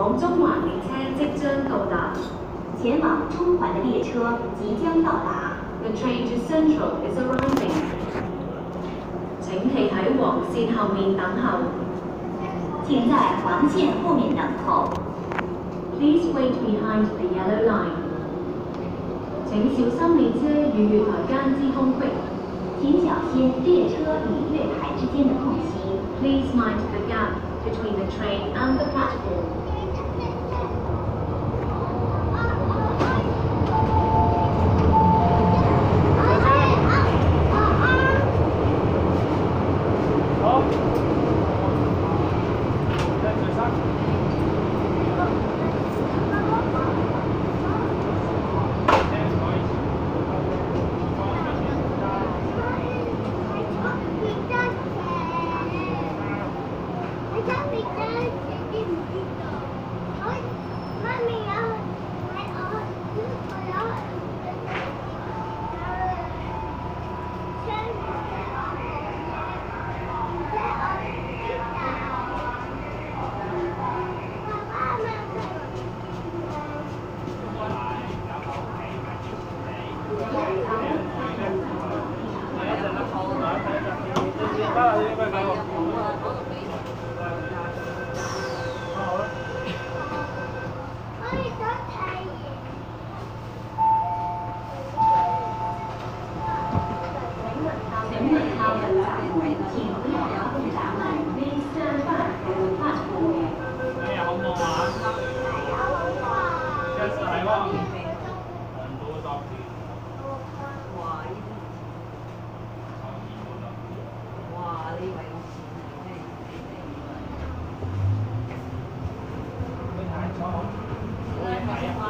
往中環列車即將到達。前往中環的列車即將到達。The train to Central is arriving. 請企喺黃線後面等候。請在黃線後面等候。Please wait behind the yellow line. 請小心列車與月台間之空隙。請小心列車與月台之間的空隙。Please mind the gap between the train and the platform.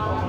我